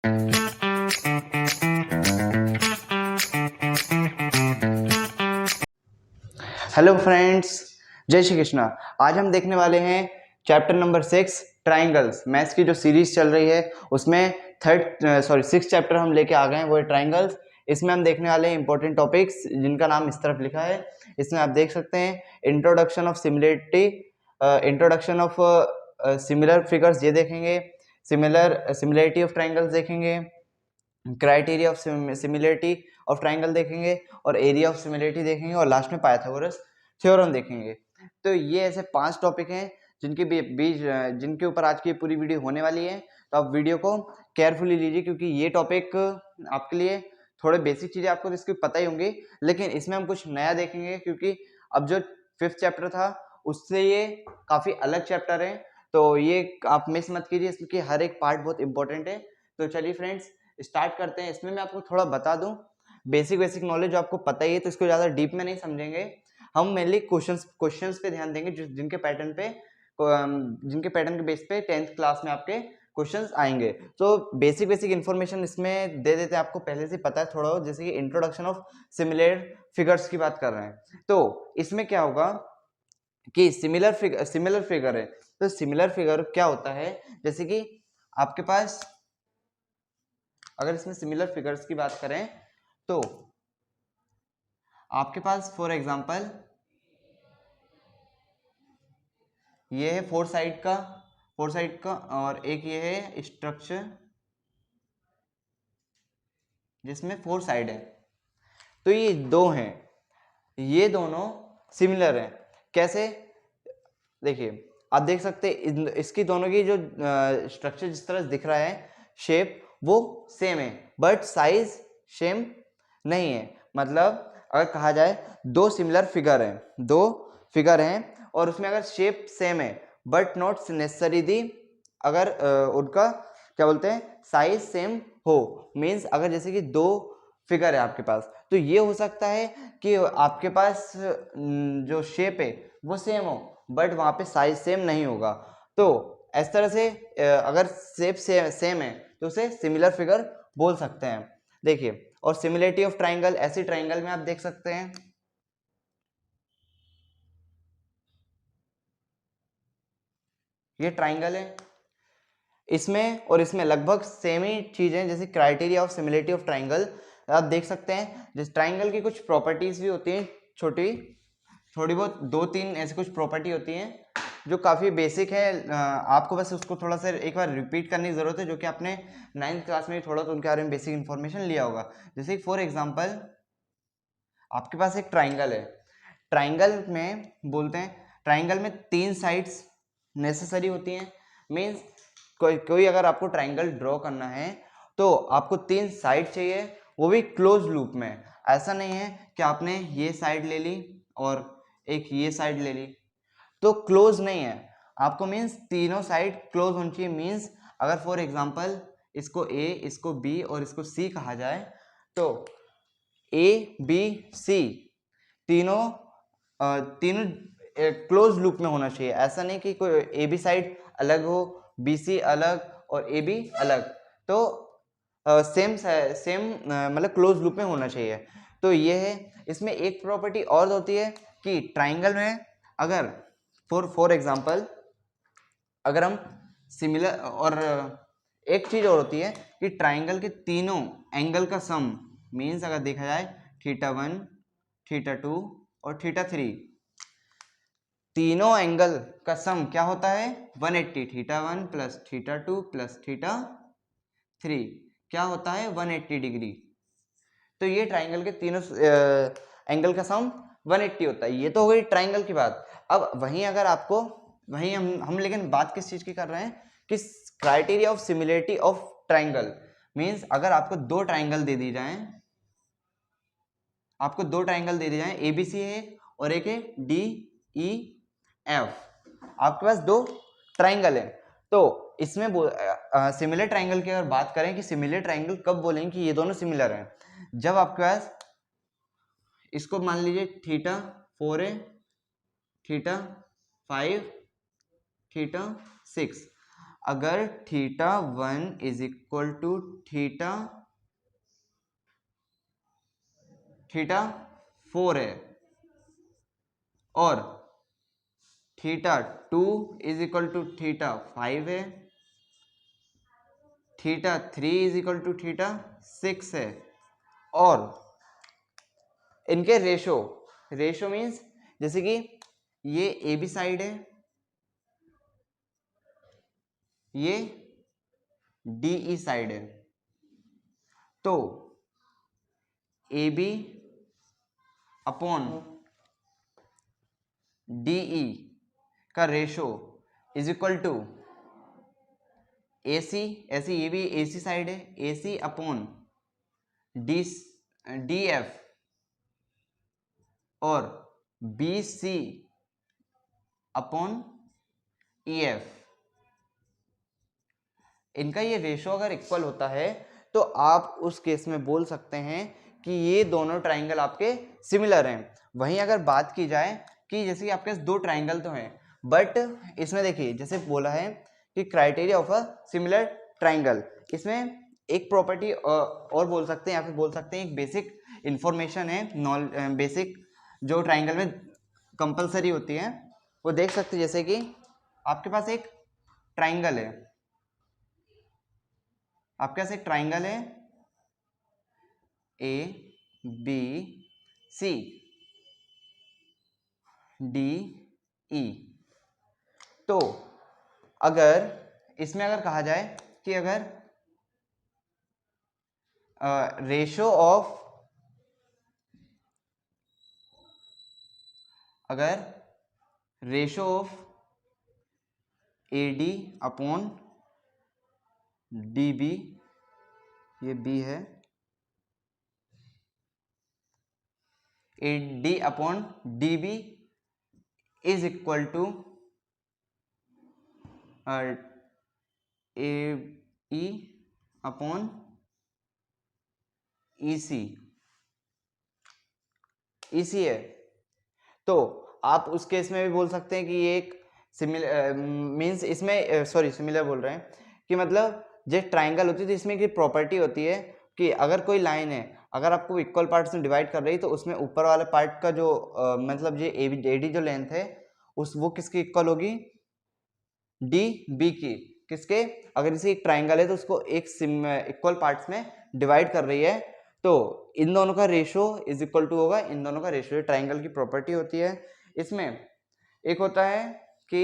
Hello friends, जय श्री कृष्णा। आज हम देखने वाले हैं चैप्टर नंबर 6 ट्राइंगल्स। मैथ्स की जो सीरीज चल रही है उसमें सिक्स चैप्टर हम लेके आ गए हैं, वो है ट्राइंगल्स। इसमें हम देखने वाले हैं इंपॉर्टेंट टॉपिक्स जिनका नाम इस तरफ लिखा है। इसमें आप देख सकते हैं introduction of similarity, introduction of similar figures ये देखेंगे, सिमिलरिटी ऑफ ट्राइंगल्स देखेंगे, criteria of similarity of triangle देखेंगे, और एरिया ऑफ सिमिलरिटी देखेंगे, और लास्ट में पाइथागोरस थ्योरम देखेंगे। तो ये ऐसे 5 टॉपिक हैं जिनके बीच जिनके ऊपर आज की पूरी वीडियो होने वाली है। तो आप वीडियो को केयरफुली लीजिए, क्योंकि ये टॉपिक आपके लिए थोड़े बेसिक चीज़ें आपको तो इसकी पता ही होंगी, लेकिन इसमें हम कुछ नया देखेंगे, क्योंकि अब जो 5th चैप्टर था उससे ये काफ़ी अलग चैप्टर है। तो ये आप मिस मत कीजिए, इसलिए हर एक पार्ट बहुत इंपॉर्टेंट है। तो चलिए फ्रेंड्स, स्टार्ट करते हैं। इसमें मैं आपको थोड़ा बता दूं, बेसिक नॉलेज आपको पता ही है, तो इसको ज़्यादा डीप में नहीं समझेंगे। हम मेनली क्वेश्चंस पे ध्यान देंगे, जिनके पैटर्न के बेस पे 10th क्लास में आपके क्वेश्चंस आएंगे। तो बेसिक इन्फॉर्मेशन इसमें दे देते हैं, आपको पहले से पता है थोड़ा, जैसे कि इंट्रोडक्शन ऑफ सिमिलर फिगर्स की बात कर रहे हैं। तो इसमें क्या होगा कि सिमिलर फिगर है। तो सिमिलर फिगर क्या होता है, जैसे कि आपके पास, अगर इसमें सिमिलर फिगर्स की बात करें तो आपके पास फॉर एग्जांपल ये है फोर साइड का, और एक ये है स्ट्रक्चर जिसमें 4 साइड है। तो ये दो हैं, ये दोनों सिमिलर हैं। कैसे? देखिए, आप देख सकते हैं इसकी दोनों की जो स्ट्रक्चर जिस तरह दिख रहा है, शेप वो सेम है, बट साइज सेम नहीं है। मतलब अगर कहा जाए दो फिगर हैं और उसमें अगर शेप सेम है बट नॉट नेसेसरी दी, अगर उनका क्या बोलते हैं, साइज सेम हो, मीन्स अगर जैसे कि दो फिगर है आपके पास, तो ये हो सकता है कि आपके पास जो शेप है वो सेम हो बट वहाँ पे साइज सेम नहीं होगा। तो इस तरह से अगर शेप सेम है तो उसे सिमिलर फिगर बोल सकते हैं। देखिए, और सिमिलरिटी ऑफ ट्राइंगल, ऐसी ट्राइंगल में आप देख सकते हैं ये ट्राइंगल है, इसमें और इसमें लगभग सेम ही चीजें, जैसे criteria of similarity of triangle आप देख सकते हैं। जिस ट्राइंगल की कुछ प्रॉपर्टीज भी होती हैं, थोड़ी बहुत 2-3 ऐसी कुछ प्रॉपर्टी होती हैं जो काफ़ी बेसिक है। आपको बस उसको थोड़ा सा एक बार रिपीट करने की ज़रूरत है, जो कि आपने 9th क्लास में थोड़ा तो उनके बारे में बेसिक इन्फॉर्मेशन लिया होगा। जैसे फॉर एग्जांपल आपके पास एक ट्राइंगल है, ट्राइंगल में बोलते हैं ट्राइंगल में 3 साइड्स नेसेसरी होती हैं। मीन्स कोई अगर आपको ट्राइंगल ड्रॉ करना है तो आपको 3 साइड चाहिए, वो भी क्लोज लूप में। ऐसा नहीं है कि आपने ये साइड ले ली और एक ये साइड ले ली तो क्लोज नहीं है, आपको मीन्स तीनों साइड क्लोज होनी चाहिए। मीन्स अगर फॉर एग्जांपल इसको ए, इसको बी और इसको सी कहा जाए, तो ए बी सी तीनों तीनों क्लोज लूप में होना चाहिए। ऐसा नहीं कि कोई ए बी साइड अलग हो, बी सी अलग और ए बी अलग, तो सेम मतलब क्लोज लूप में होना चाहिए। तो ये है। इसमें एक प्रॉपर्टी और होती है कि ट्राइंगल में अगर फॉर एग्जांपल अगर हम सिमिलर, और एक चीज और होती है कि ट्राइंगल के तीनों एंगल का सम, मीन्स अगर देखा जाए θ1, θ2 और θ3, तीनों एंगल का सम क्या होता है 180। θ1 प्लस θ2 प्लस θ3 क्या होता है 180 डिग्री। तो ये ट्राइंगल के तीनों एंगल का सम 180 होता है। ये तो हो गई ट्राइंगल की बात। अब वहीं अगर आपको वहीं हम लेकिन बात किस चीज की कर रहे हैं कि criteria of similarity of triangle. Means अगर आपको दो ट्राइंगल दे दी जाए, ए बी सी है और एक है डी ई एफ, आपके पास दो ट्राइंगल है। तो इसमें सिमिलर ट्राइंगल की अगर बात करें कि सिमिलर ट्राइंगल कब बोलेंगे कि ये दोनों सिमिलर हैं, जब आपके पास इसको मान लीजिए θ4 है, θ5, θ6, अगर theta 1 is equal to theta 4 है और theta 2 is equal to theta 5 है, theta 3 is equal to theta 6 है, और इनके रेशो मीन्स जैसे कि ये ए बी साइड है, ये डी ई साइड है, तो A B upon D E का ratio is equal to A C, ऐसे ये भी ए सी साइड है, A C upon D F और B C upon E F. इनका ये रेशो अगर इक्वल होता है तो आप उस केस में बोल सकते हैं कि ये दोनों ट्राइंगल आपके सिमिलर हैं। वहीं अगर बात की जाए कि जैसे कि आपके पास दो ट्राइंगल तो हैं, बट इसमें देखिए जैसे बोला है कि criteria of a similar triangle, इसमें एक प्रॉपर्टी और बोल सकते हैं या फिर बोल सकते हैं एक बेसिक इंफॉर्मेशन है, बेसिक जो ट्राइंगल में कंपलसरी होती है वो देख सकते हैं। जैसे कि आपके पास एक ट्राइंगल है, आपके पास एक ट्राइंगल है ए बी सी डी ई, तो अगर इसमें अगर कहा जाए कि अगर ratio of A D upon D B, ये बी है, A D upon D B is equal to A E upon E C है, तो आप उस केस में भी बोल सकते हैं कि ये एक सिमिलर मीन्स इसमें सिमिलर बोल रहे हैं कि मतलब जो ट्राइंगल होती है तो इसमें एक प्रॉपर्टी होती है कि अगर कोई लाइन है, अगर आपको इक्वल पार्ट्स में डिवाइड कर रही है तो उसमें ऊपर वाले पार्ट का जो मतलब ये ए डी जो लेंथ है वो किसकी इक्वल होगी, डी बी की। किसके, अगर इसे एक ट्राइंगल है तो उसको एक इक्वल पार्ट्स में डिवाइड कर रही है तो इन दोनों का रेशो इज इक्वल टू होगा इन दोनों का रेशो। ये ट्राइंगल की प्रॉपर्टी होती है। इसमें एक होता है कि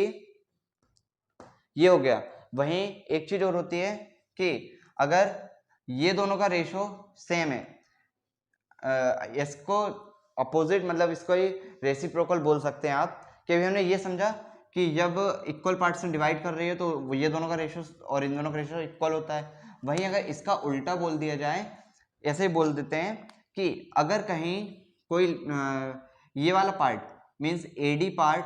ये हो गया, वहीं एक चीज और होती है कि अगर ये दोनों का रेशो सेम है, इसको अपोजिट मतलब इसको ही रेसिप्रोकल बोल सकते हैं आप, कि अभी हमने ये समझा कि जब इक्वल पार्ट्स में डिवाइड कर रही है तो ये दोनों का रेशो और इन दोनों का रेशो इक्वल होता है। वहीं अगर इसका उल्टा बोल दिया जाए, ऐसे ही बोल देते हैं कि अगर कहीं कोई ये वाला पार्ट मीन्स एडी पार्ट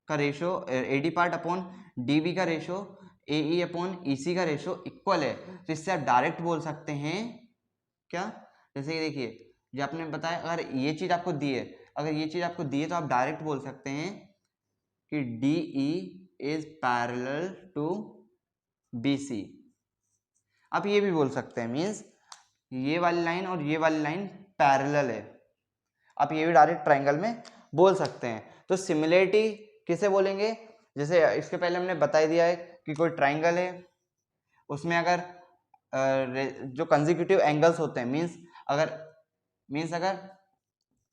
का ratio, AD part upon DB का ratio A E upon E C का रेशो इक्वल है, तो इससे आप डायरेक्ट बोल सकते हैं क्या, जैसे कि देखिए जो आपने बताया अगर ये चीज आपको दी है, अगर ये चीज आपको दी है तो आप डायरेक्ट बोल सकते हैं कि D E is parallel to B C. आप ये भी बोल सकते हैं मीन्स ये वाली लाइन और ये वाली लाइन पैरेलल है, आप ये भी डायरेक्ट ट्राइंगल में बोल सकते हैं। तो सिमिलरिटी किसे बोलेंगे, जैसे इसके पहले हमने बता दिया है कि कोई ट्राइंगल है उसमें अगर जो कंसेक्यूटिव एंगल्स होते हैं मीन्स अगर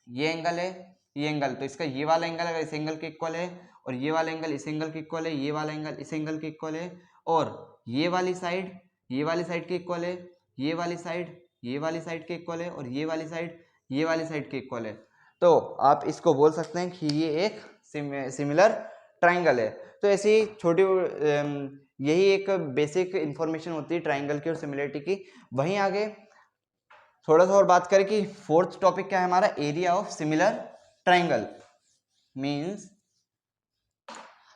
ये एंगल है ये एंगल, तो इसका ये वाला एंगल अगर इस एंगल के इक्वल है और ये वाला एंगल इस एंगल के इक्वल है, ये वाला एंगल इस एंगल के इक्वल है और ये वाली साइड के इक्वल है, ये वाली साइड के इक्वल है और ये वाली साइड के इक्वल है, तो आप इसको बोल सकते हैं कि ये एक सिमिलर ट्राइंगल है। तो ऐसी छोटी यही एक बेसिक इंफॉर्मेशन होती है ट्राइंगल की और सिमिलरिटी की। वहीं आगे थोड़ा सा और बात करें कि फोर्थ टॉपिक क्या है हमारा, area of similar triangle. Means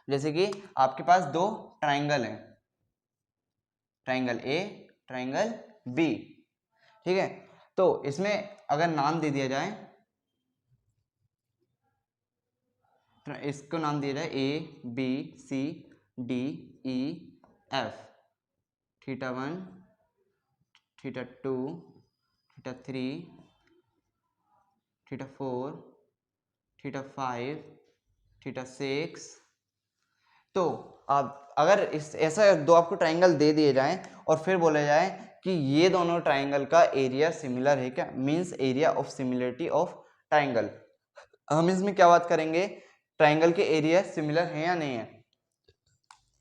जैसे कि आपके पास दो ट्राइंगल हैं, ट्राइंगल ए ट्राइंगल बी, ठीक है, तो इसमें अगर नाम दे दिया जाए, इसको नाम दिया जाए A B C D E F, theta 1, theta 2, theta 3, theta 4, theta 5, theta 6। तो आप अगर इस ऐसा दो आपको ट्राइंगल दे दिए जाएं और फिर बोले जाए कि ये दोनों ट्राइंगल का एरिया सिमिलर है क्या, means area of similarity of triangle, हम इसमें क्या बात करेंगे, ट्राइंगल के एरिया सिमिलर है या नहीं है।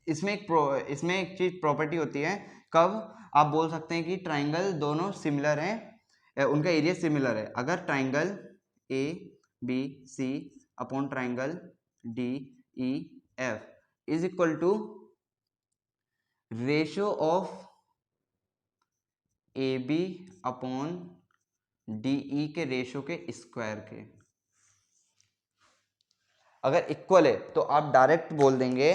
इसमें एक चीज प्रॉपर्टी होती है, कब आप बोल सकते हैं कि ट्राइंगल दोनों सिमिलर हैं, उनका एरिया सिमिलर है, अगर triangle A B C upon triangle D E F is equal to ratio of A B upon D E के रेशियो के स्क्वायर के। अगर इक्वल है तो आप डायरेक्ट बोल देंगे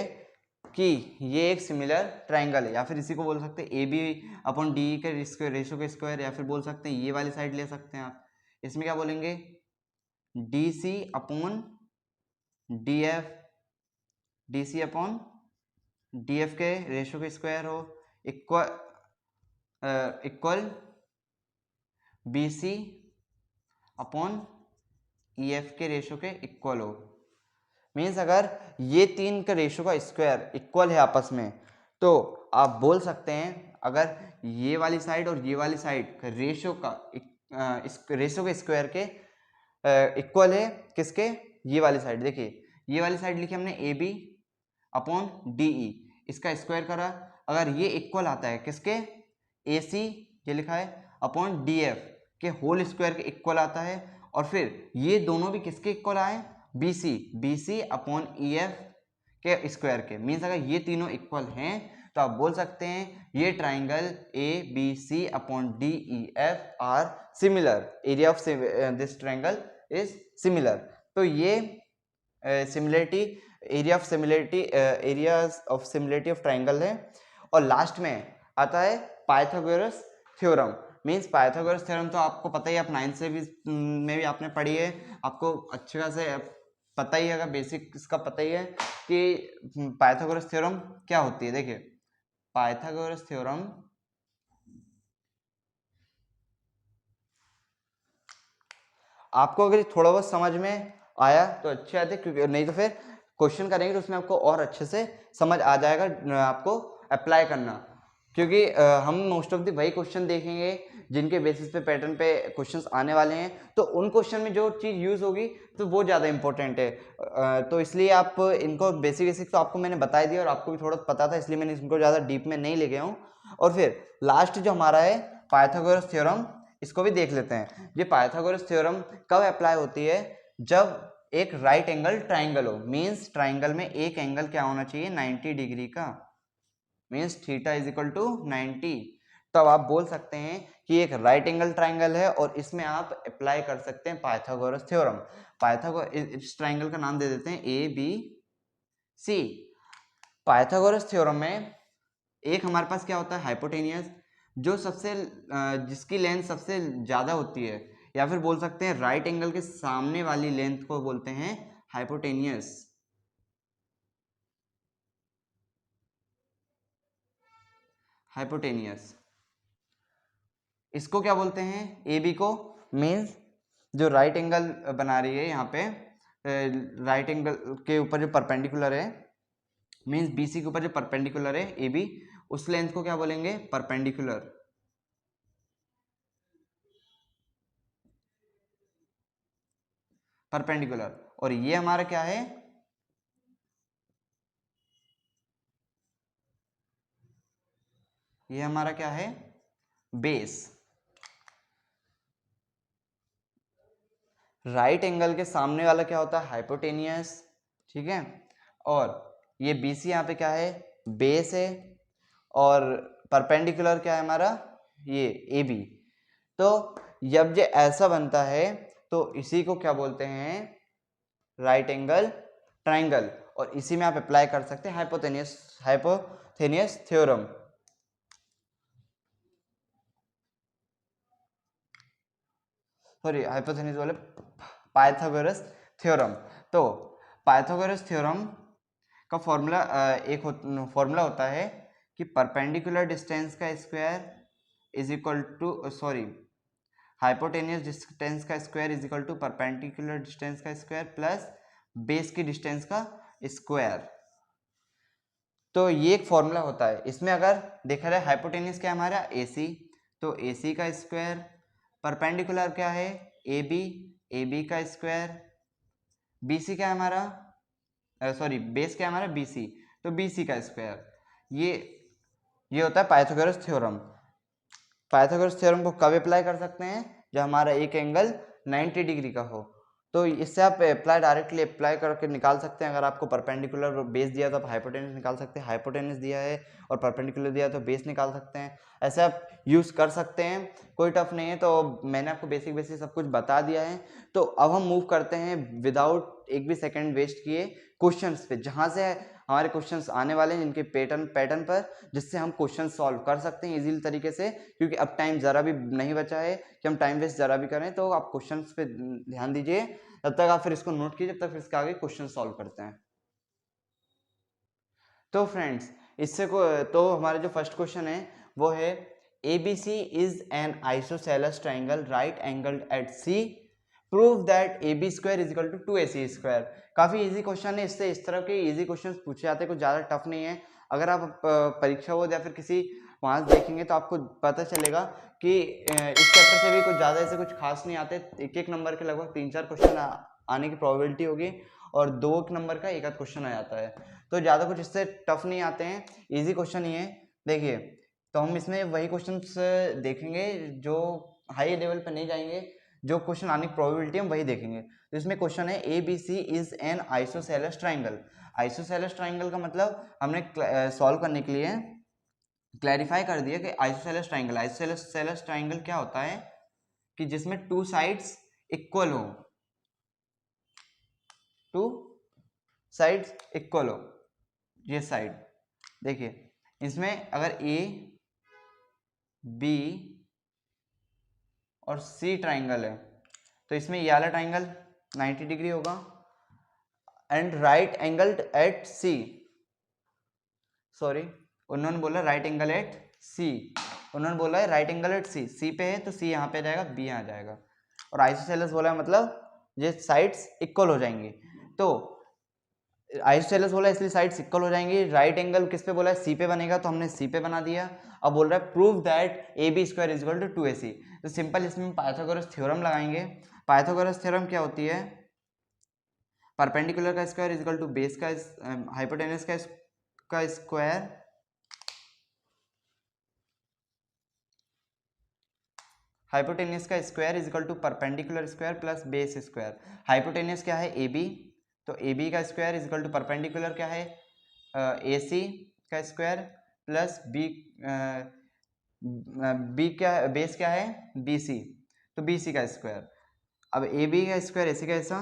कि ये एक सिमिलर ट्राइंगल है, या फिर इसी को बोल सकते हैं ए बी अपॉन डी के रेशियो के स्क्वायर, या फिर बोल सकते हैं ये वाली साइड ले सकते हैं आप, इसमें क्या बोलेंगे D C upon D F, D C upon D F के रेशियो के स्क्वायर हो, equal B C upon E F के रेशियो के इक्वल हो। मीन्स अगर ये तीन का रेशियो का स्क्वायर इक्वल है आपस में, तो आप बोल सकते हैं अगर ये वाली साइड और ये वाली साइड का रेशियो का रेशियो के स्क्वायर के इक्वल है, किसके, ये वाली साइड, देखिए ये वाली साइड लिखी हमने A B upon D E, इसका स्क्वायर करा, अगर ये इक्वल आता है किसके, ए सी ये लिखा है अपॉन डी एफ के होल स्क्वायर के इक्वल आता है, और फिर ये दोनों भी किसके इक्वल आए, B C upon E F के स्क्वायर के। मीन्स अगर ये तीनों इक्वल हैं तो आप बोल सकते हैं ये triangle A B C upon D E F are similar, area of this triangle is similar. तो ये similarity, area of similarity of triangle है। और लास्ट में आता है Pythagoras theorem. Means Pythagoras theorem तो आपको पता ही, आप 9th से भी में भी आपने पढ़ी है, आपको अच्छे खासे पता ही है, बेसिक इसका पता ही है कि पाइथागोरस थ्योरम क्या होती है। देखिए पाइथागोरस थ्योरम आपको अगर थोड़ा बहुत समझ में आया तो अच्छी बात है, क्योंकि नहीं तो फिर क्वेश्चन करेंगे तो उसमें आपको और अच्छे से समझ आ जाएगा आपको अप्लाई करना, क्योंकि हम मोस्ट ऑफ दी वही क्वेश्चन देखेंगे जिनके बेसिस पे पैटर्न पे क्वेश्चंस आने वाले हैं, तो उन क्वेश्चन में जो चीज़ यूज़ होगी तो वो ज़्यादा इंपॉर्टेंट है। तो इसलिए आप इनको बेसिक तो आपको मैंने बता दिया और आपको भी थोड़ा पता था, इसलिए मैंने इनको ज़्यादा डीप में नहीं ले गया हूँ। और फिर लास्ट जो हमारा है पाइथागोरस थ्योरम, इसको भी देख लेते हैं। ये पाइथागोरस थ्योरम कब अप्लाई होती है, जब एक राइट एंगल ट्राइंगल हो, मीन्स ट्राइंगल में एक एंगल क्या होना चाहिए 90 डिग्री का, means theta is equal to 90। तब आप बोल सकते हैं कि एक राइट एंगल ट्राइंगल है और इसमें आप अप्लाई कर सकते हैं पाइथागोरस थ्योरम। इस ट्राइंगल का नाम दे देते हैं A B C. Pythagoras theorem में एक हमारे पास क्या होता है हाइपोटेनियस, जो सबसे जिसकी लेंथ सबसे ज्यादा होती है, या फिर बोल सकते हैं राइट एंगल के सामने वाली लेंथ को बोलते हैं हाइपोटेनियस। हाइपोटेनियस इसको क्या बोलते हैं, ए बी को, मीन्स जो राइट एंगल बना रही है यहाँ पे, राइट एंगल के ऊपर जो परपेंडिकुलर है, मीन्स बी सी के ऊपर जो परपेंडिकुलर है ए बी, उस लेंथ को क्या बोलेंगे परपेंडिकुलर। परपेंडिकुलर। और ये हमारा क्या है, ये हमारा क्या है बेस। राइट एंगल के सामने वाला क्या होता है हाइपोटेनियस, ठीक है। और ये बी सी यहाँ पे क्या है बेस है, और परपेंडिकुलर क्या है हमारा ये ए बी। तो जब ये ऐसा बनता है तो इसी को क्या बोलते हैं राइट एंगल ट्राइंगल, और इसी में आप अप्लाई कर सकते हैं हाइपोथेनियस थ्योरम। सॉरी हाइपोथेनियस वाले पाइथागोरस थ्योरम। तो पाइथागोरस थ्योरम का फॉर्मूला फॉर्मूला होता है कि परपेंडिकुलर डिस्टेंस का square is equal to hypotenuse distance का square is equal to perpendicular distance का स्क्वायर प्लस बेस की डिस्टेंस का स्क्वायर। तो ये एक फॉर्मूला होता है। इसमें अगर देखा जाए हाइपोटेनियस क्या है हमारा AC, तो AC का स्क्वायर, परपेंडिकुलर क्या है AB का स्क्वायर, BC क्या है हमारा बेस क्या है हमारा BC, तो BC का स्क्वायर। ये होता है पाइथागोरस थ्योरम। पाइथागोरस थ्योरम को कब अप्लाई कर सकते हैं? जब हमारा एक एंगल 90 डिग्री का हो। तो इससे आप डायरेक्टली अप्लाई करके निकाल सकते हैं। अगर आपको परपेंडिकुलर बेस दिया तो आप हाइपोटेनस निकाल सकते हैं, हाइपोटेनस दिया है और परपेंडिकुलर दिया तो बेस निकाल सकते हैं। ऐसे आप यूज़ कर सकते हैं, कोई टफ नहीं है। तो मैंने आपको बेसिक सब कुछ बता दिया है। तो अब हम मूव करते हैं विदाउट एक भी सेकेंड वेस्ट किए क्वेश्चंस पे, जहाँ से हमारे क्वेश्चंस आने वाले हैं जिनके पैटर्न पर, जिससे हम क्वेश्चन सॉल्व कर सकते हैं इजीली तरीके से। क्योंकि अब टाइम ज़रा भी नहीं बचा है कि हम टाइम वेस्ट ज़रा भी करें। तो आप क्वेश्चंस पे ध्यान दीजिए, तब तक आप फिर इसको नोट कीजिए, जब तक फिर इसके आगे क्वेश्चन सॉल्व करते हैं। तो फ्रेंड्स तो हमारा जो फर्स्ट क्वेश्चन है वो है ABC is an isosceles triangle right angled at C, prove that AB square is equal to 2AC square. काफ़ी इजी क्वेश्चन है। इससे इस तरह के इजी क्वेश्चंस पूछे जाते हैं, कुछ ज़्यादा टफ नहीं है। अगर आप परीक्षा हो या फिर किसी वहाँ देखेंगे तो आपको पता चलेगा कि इस चैप्टर से भी कुछ ज़्यादा ऐसे कुछ खास नहीं आते। एक नंबर के लगभग 3-4 क्वेश्चन आने की प्रोबेबिलिटी होगी और 2 नंबर का एक आध क्वेश्चन आ जाता है। तो ज़्यादा कुछ इससे टफ नहीं आते हैं, इजी क्वेश्चन ही है। देखिए, तो हम इसमें वही क्वेश्चंस देखेंगे जो हाई लेवल पर नहीं जाएंगे, जो क्वेश्चन आने की प्रोबेबिलिटी हम वही देखेंगे। तो इसमें क्वेश्चन है ABC is an isosceles triangle. Isosceles triangle का मतलब हमने सॉल्व करने के लिए क्लैरिफाई कर दिया कि आइसोसेलेस ट्राइंगल क्या होता है कि जिसमें टू साइड्स इक्वल हो, टू साइड्स इक्वल हो। ये साइड देखिए, इसमें अगर A B और C ट्राइंगल है तो इसमें ये वाला ट्राइंगल 90 डिग्री होगा and right angled at C, उन्होंने बोला राइट एंगल एट C, उन्होंने बोला है राइट एंगल एट C पे है तो C यहाँ पे आ जाएगा, B यहाँ आ जाएगा। और आइसोसेलेस बोला है मतलब ये साइड्स इक्वल हो जाएंगी। तो आइसोसेलेस बोला इसलिए साइड्स इक्वल हो जाएंगी। राइट एंगल किस पे बोला है? C पे बनेगा, तो हमने C पे बना दिया। अब बोल रहा है prove that AB square is equal to 2AC। तो सिंपल इसमें पाइथागोरस थ्योरम लगाएंगे। पाइथागोरस थ्योरम क्या होती है? परपेंडिकुलर का square is equal to base का हाइपोटेनस का स्क्वायर हाइपोटेनियस का square is equal to perpendicular square plus base square. Hypotenuse क्या है? AB, तो AB का square is equal to perpendicular क्या है? AC का स्क्वायर प्लस B क्या है? बेस क्या है? BC, तो BC का स्क्वायर। अब AB का स्क्वायर AC का ऐसा।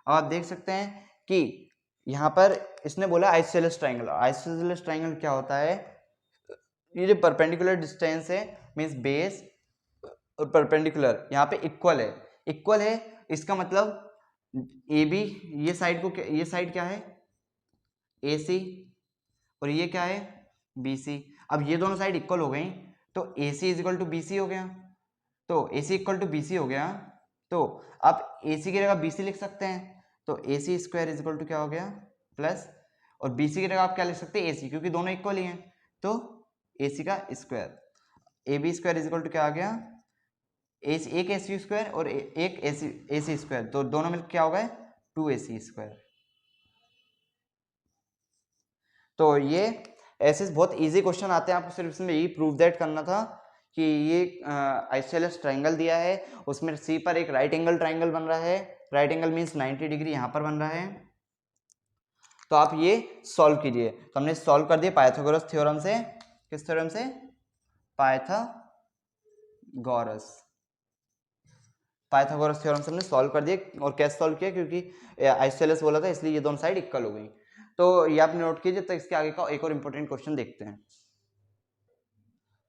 अब आप देख सकते हैं कि यहाँ पर इसने बोला आइसोसेलेस ट्राइंगल। आइसोसेलेस ट्राइंगल क्या होता है? ये जो परपेंडिकुलर डिस्टेंस है मीन्स बेस और परपेंडिकुलर यहाँ पे इक्वल है। इसका मतलब AB, ये साइड क्या है? AC, और ये क्या है? BC। अब ये दोनों साइड इक्वल हो गई तो AC is equal to BC हो गया। तो AC इक्वल टू BC हो गया, तो आप AC की जगह BC लिख सकते हैं। तो AC square is equal to क्या हो गया? प्लस, और BC की जगह आप क्या लिख सकते हैं? AC, क्योंकि दोनों इक्वल ही हैं। तो AC का square, AB square is equal to क्या आ गया? एक AC स्क्वायर और एक AC स्क्वायर, तो दोनों मिलकर क्या होगा? 2AC square. तो ये ऐसे बहुत इजी क्वेश्चन आते हैं, आपको सिर्फ इसमें यही प्रूव दैट करना था कि ये आइसोसेलेस ट्राइंगल दिया है, उसमें C पर एक राइट एंगल ट्राइंगल बन रहा है। राइट एंगल मीन्स 90 डिग्री यहाँ पर बन रहा है। तो आप ये सॉल्व कीजिए। तो हमने सॉल्व कर दिया पाइथागोरस थ्योरम से। किस थ्योरम से? पाइथागोरस थ्योरम से हमने सॉल्व कर दिया। और कैसे सॉल्व किया? क्योंकि आइसोसेलेस बोला था इसलिए ये दोनों साइड इक्वल हो गई। तो ये आपने नोट कीजिए। तो इसके आगे का एक और इंपॉर्टेंट क्वेश्चन देखते हैं।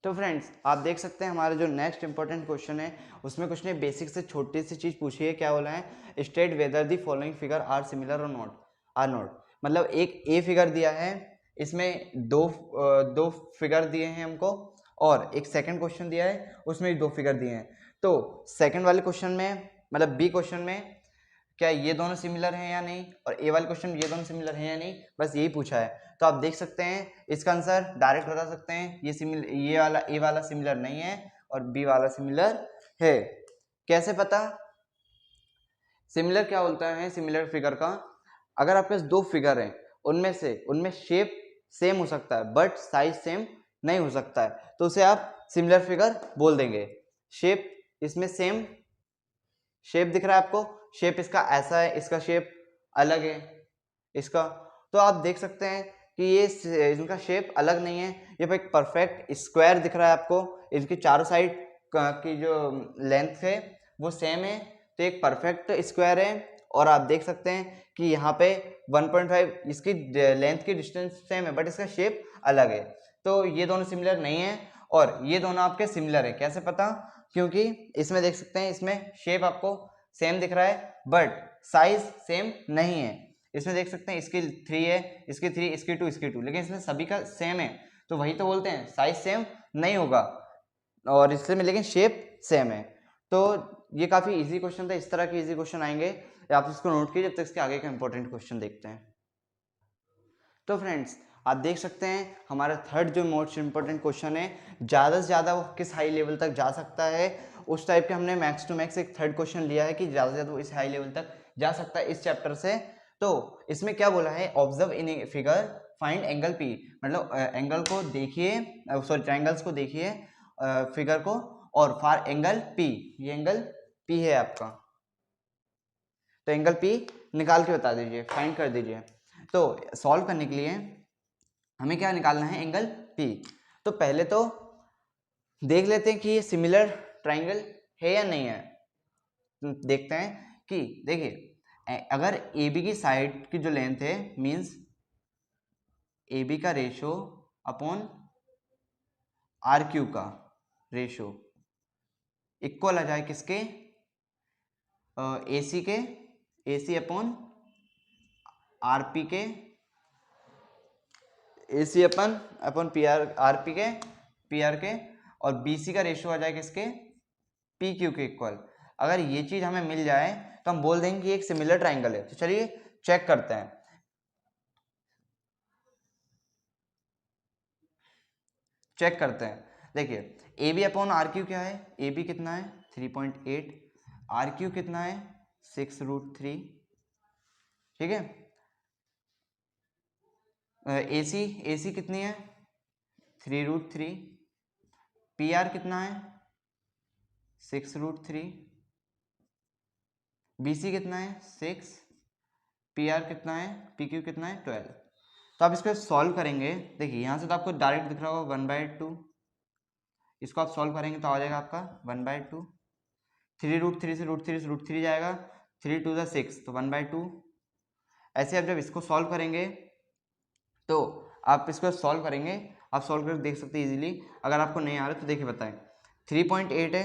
तो फ्रेंड्स, आप देख सकते हैं हमारा जो नेक्स्ट इंपॉर्टेंट क्वेश्चन है उसमें कुछ ने बेसिक से छोटी सी चीज पूछी है। क्या बोला है? State whether the following figure are similar और नॉट। मतलब एक ए फिगर दिया है, इसमें दो फिगर दिए हैं हमको और एक सेकंड क्वेश्चन दिया है उसमें भी 2 फिगर दिए हैं। तो सेकंड वाले क्वेश्चन में मतलब बी क्वेश्चन में क्या ये दोनों सिमिलर हैं या नहीं, और ए वाले क्वेश्चन ये दोनों सिमिलर हैं या नहीं, बस यही पूछा है। तो आप देख सकते हैं इसका आंसर डायरेक्ट बता सकते हैं, ये वाला ए वाला सिमिलर नहीं है और बी वाला सिमिलर है। कैसे पता? सिमिलर क्या बोलता है सिमिलर फिगर का, अगर आपके पास 2 फिगर हैं उनमें शेप सेम हो सकता है बट साइज सेम नहीं हो सकता है, तो उसे आप सिमिलर फिगर बोल देंगे। शेप इसमें सेम शेप दिख रहा है आपको, शेप इसका ऐसा है, इसका शेप अलग है इसका, तो आप देख सकते हैं कि ये इनका शेप अलग नहीं है। ये एक परफेक्ट स्क्वायर दिख रहा है आपको, इनकी चारों साइड की जो लेंथ है वो सेम है, तो एक परफेक्ट स्क्वायर है। और आप देख सकते हैं कि यहाँ पे 1.5 इसकी लेंथ की डिस्टेंस सेम है बट इसका शेप अलग है, तो ये दोनों सिमिलर नहीं है और ये दोनों आपके सिमिलर है। कैसे पता? क्योंकि इसमें देख सकते हैं इसमें शेप आपको सेम दिख रहा है बट साइज सेम नहीं है। इसमें देख सकते हैं इसकी 3 है, इसकी 3, इसकी 2, इसकी 2, लेकिन इसमें सभी का सेम है, तो वही तो बोलते हैं साइज सेम नहीं होगा और इससे में लेकिन शेप सेम है। तो ये काफ़ी इजी क्वेश्चन था, इस तरह के इजी क्वेश्चन आएंगे, आप इसको नोट कीजिए जब तक इसके आगे का इंपॉर्टेंट क्वेश्चन देखते हैं। तो फ्रेंड्स आप देख सकते हैं हमारा थर्ड जो मोस्ट इंपॉर्टेंट क्वेश्चन है, ज़्यादा से ज़्यादा वो किस हाई लेवल तक जा सकता है, उस टाइप के हमने मैक्स टू मैक्स एक थर्ड क्वेश्चन लिया है कि ज़्यादा से ज़्यादा वो इस हाई लेवल तक जा सकता है इस चैप्टर से। तो इसमें क्या बोला है, observe in a figure find angle P, मतलब एंगल को देखिए, सॉरी ट्राइंगल्स को देखिए फिगर को, और फॉर एंगल पी, ये एंगल पी है आपका, तो एंगल पी निकाल के बता दीजिए, फाइंड कर दीजिए। तो सॉल्व करने के लिए हमें क्या निकालना है, एंगल पी। तो पहले तो देख लेते हैं कि ये सिमिलर ट्राइंगल है या नहीं है। देखते हैं कि देखिए अगर ए बी की साइड की जो लेंथ है मींस ए बी का रेशो अपॉन आर क्यू का रेशो इक्वल आ जाए किसके, ए सी के, ए सी अपॉन आर पी के, ए सी अपन पी आर, आर पी के, पी आर के, और बी सी का रेशियो आ जाए किसके, पी क्यू के इक्वल। अगर ये चीज हमें मिल जाए तो हम बोल देंगे कि एक सिमिलर ट्राइंगल है। तो चलिए चेक करते हैं, चेक करते हैं। देखिए A B upon R Q क्या है, ए बी कितना है 3.8, आर क्यू कितना है 6√3, ठीक है। ए सी कितनी है 3√3, पी आर कितना है 6√3, बी सी कितना है 6, पी आर कितना है, पी क्यू कितना है 12। तो आप इसको सॉल्व करेंगे, देखिए यहाँ से तो आपको डायरेक्ट दिख रहा होगा 1/2, इसको आप सॉल्व करेंगे तो आ जाएगा आपका 1/2, 3√3 से √3 जाएगा, 3 2 6 तो 1/2। ऐसे आप जब इसको सॉल्व करेंगे तो आप इसको सॉल्व करेंगे, आप सॉल्व करके देख सकते हैं इजीली। अगर आपको नहीं आ रहा तो देखिए बताएं, 3.8 है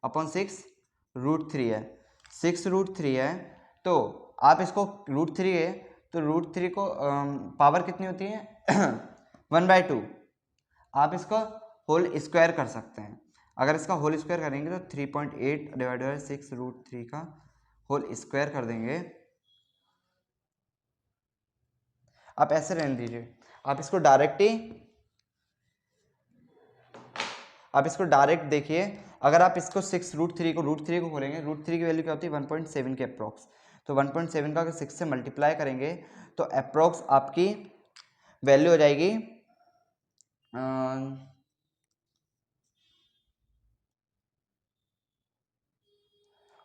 अपॉन 6√3 है, 6√3 है, तो आप इसको √3 है तो √3 को पावर कितनी होती है 1/2, आप इसका होल स्क्वायर कर सकते हैं। अगर इसका होल स्क्वायर करेंगे तो 3.8 डिवाइडेड बाई 6√3 का होल स्क्वायर कर देंगे। आप ऐसे रहने दीजिए, आप इसको डायरेक्ट देखिए। अगर आप इसको 6√3 को खोलेंगे, √3 की वैल्यू क्या होती है 1.7 के अप्रॉक्स, तो 1.7 का अगर 6 से मल्टीप्लाई करेंगे तो अप्रॉक्स आपकी वैल्यू हो जाएगी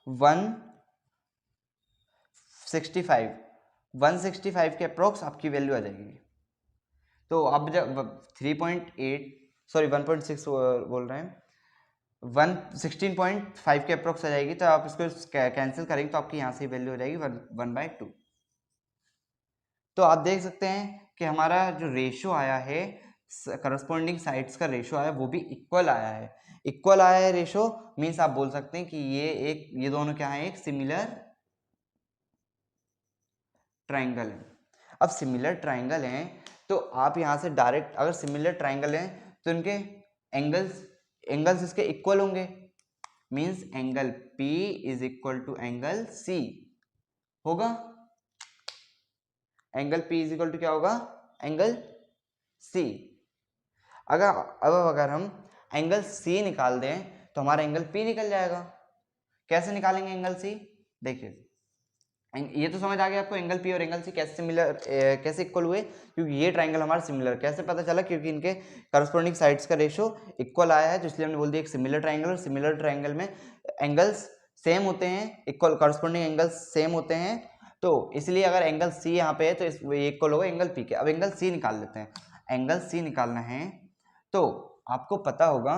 165 के अप्रॉक्स आपकी वैल्यू आ जाएगी। तो अब जब 3.8 सॉरी 1.6 बोल रहे हैं, 16.5 के अप्रॉक्स आ जाएगी, तो आप इसको कैंसिल करेंगे तो आपकी यहाँ से वैल्यू हो जाएगी 1/2। तो आप देख सकते हैं कि हमारा जो रेशियो आया है, करस्पॉन्डिंग साइड्स का रेशियो आया वो भी इक्वल आया है। इक्वल आया है रेशियो मीन्स आप बोल सकते हैं कि ये दोनों क्या है, एक सिमिलर ट्राइंगल है। अब सिमिलर ट्राइंगल हैं तो आप यहाँ से डायरेक्ट अगर सिमिलर ट्राइंगल है तो इनके एंगल्स इसके इक्वल होंगे, means angle P is equal to angle C होगा। Angle P is equal to क्या होगा, एंगल C। अगर हम एंगल C निकाल दें तो हमारा एंगल P निकल जाएगा। कैसे निकालेंगे एंगल C, देखिए ये तो समझ आ गया आपको एंगल P और एंगल C कैसे सिमिलर कैसे इक्वल हुए, क्योंकि ये ट्राइंगल हमारा सिमिलर कैसे पता चला, क्योंकि इनके करस्पॉन्डिंग साइड्स का रेशो इक्वल आया है, तो इसलिए हमने बोल दिया एक सिमिलर ट्राइंगल। और सिमिलर ट्राइंगल में एंगल्स सेम होते हैं, इक्वल करस्पॉन्डिंग एंगल्स सेम होते हैं, तो इसलिए अगर एंगल C यहाँ पे है तो ये इक्वल होगा एंगल P के। अब एंगल C निकाल लेते हैं। एंगल C निकालना है तो आपको पता होगा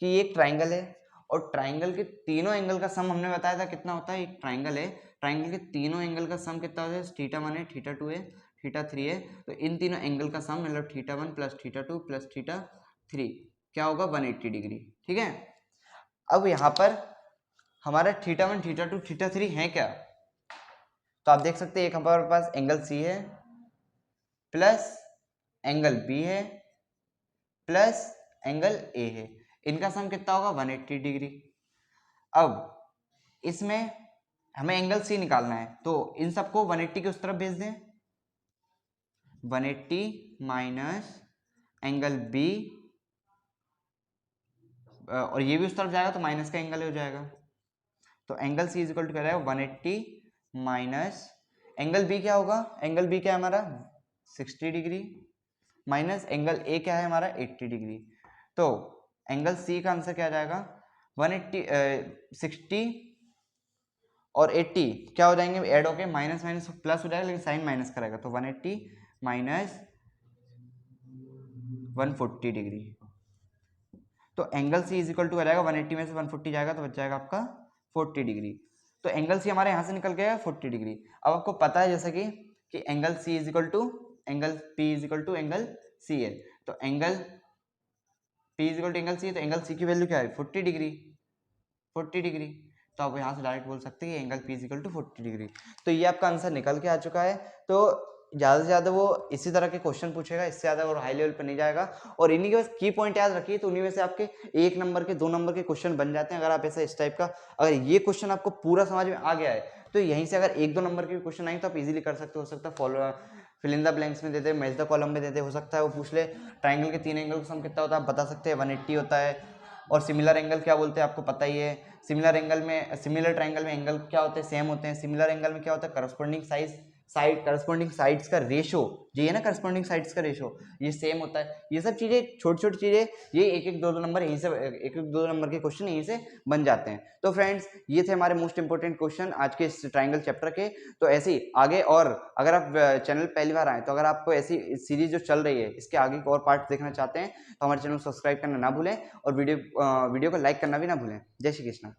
कि ये एक ट्राइंगल है और ट्राइंगल के तीनों एंगल का सम हमने बताया था कितना होता है। एक ट्राइंगल है, ट्राइंगल के तीनों एंगल का सम कितना होता है, θ1 है, θ2 है, θ3 है, तो इन तीनों एंगल का सम मतलब θ1 प्लस θ2 प्लस θ3 क्या होगा 180 डिग्री। ठीक है, अब यहाँ पर हमारा θ1 θ2 θ3 है क्या, तो आप देख सकते हैं एक हमारे पास एंगल C है प्लस एंगल B है प्लस एंगल A है, इनका सम कितना होगा 180 डिग्री। अब इसमें हमें एंगल C निकालना है तो इन सबको 180 के उस तरफ भेज दें, 180 माइनस एंगल B और ये भी उस तरफ जाएगा तो माइनस का एंगल हो जाएगा, तो angle C is equal to क्या रहेगा 180 माइनस एंगल B क्या होगा, एंगल B क्या है हमारा 60 डिग्री माइनस एंगल A क्या है हमारा 80 डिग्री, तो एंगल C का आंसर क्या आ जाएगा 60 और 80 क्या हो जाएंगे ऐड होके माइनस माइनस प्लस हो जाएगा, लेकिन साइन माइनस करेगा, तो 180 माइनस 140 डिग्री, तो angle C is equal to आ जाएगा 180 में से 140 जाएगा तो बच जाएगा आपका 40 डिग्री। तो एंगल C हमारे यहाँ से निकल गया 40 डिग्री। अब आपको पता है जैसा कि angle C is equal to angle P is equal to angle C है, तो angle P is equal to angle C है, तो एंगल C की वैल्यू क्या है 40 डिग्री, 40 डिग्री, तो आप यहाँ से डायरेक्ट बोल सकते हैं कि angle P is equal to 40 degree. तो ये आपका आंसर निकल के आ चुका है। तो ज़्यादा से ज़्यादा वो इसी तरह के क्वेश्चन पूछेगा, इससे ज़्यादा और हाई लेवल पर नहीं जाएगा, और इन्हीं के बस की पॉइंट याद रखिए, तो उन्हीं में से आपके 1 नंबर के 2 नंबर के क्वेश्चन बन जाते हैं। अगर आप ऐसा इस टाइप का अगर ये क्वेश्चन आपको पूरा समझ में आ गया है तो यहीं से अगर 1-2 नंबर के क्वेश्चन आएंगे तो आप इजीली कर सकते हो सकता है follow fill in the blanks में देते हैं, मैच द कॉलम में देते हो सकता है वो पूछ ले ट्राइंगल के 3 एंगल का सम कितना होता है आप बता सकते हैं 180 होता है, और सिमिलर एंगल क्या बोलते हैं आपको पता ही है। सिमिलर एंगल में सिमिलर ट्राइंगल में एंगल क्या होते हैं सेम होते हैं, सिमिलर एंगल में क्या होता है करस्पॉन्डिंग साइड्स का रेशो, ये है ना करस्पॉन्डिंग साइड्स का रेशो ये सेम होता है। ये सब चीजें छोटी छोटी चीजें ये एक दो नंबर यहीं से एक दो नंबर के क्वेश्चन यहीं से बन जाते हैं। तो फ्रेंड्स ये थे हमारे मोस्ट इंपोर्टेंट क्वेश्चन आज के इस ट्राइंगल चैप्टर के। तो ऐसे ही आगे, और अगर आप चैनल पहली बार आए तो अगर आपको ऐसी सीरीज जो चल रही है इसके आगे और पार्ट देखना चाहते हैं तो हमारे चैनल को सब्सक्राइब करना ना भूलें और वीडियो को लाइक करना भी ना भूलें। जय श्री कृष्ण।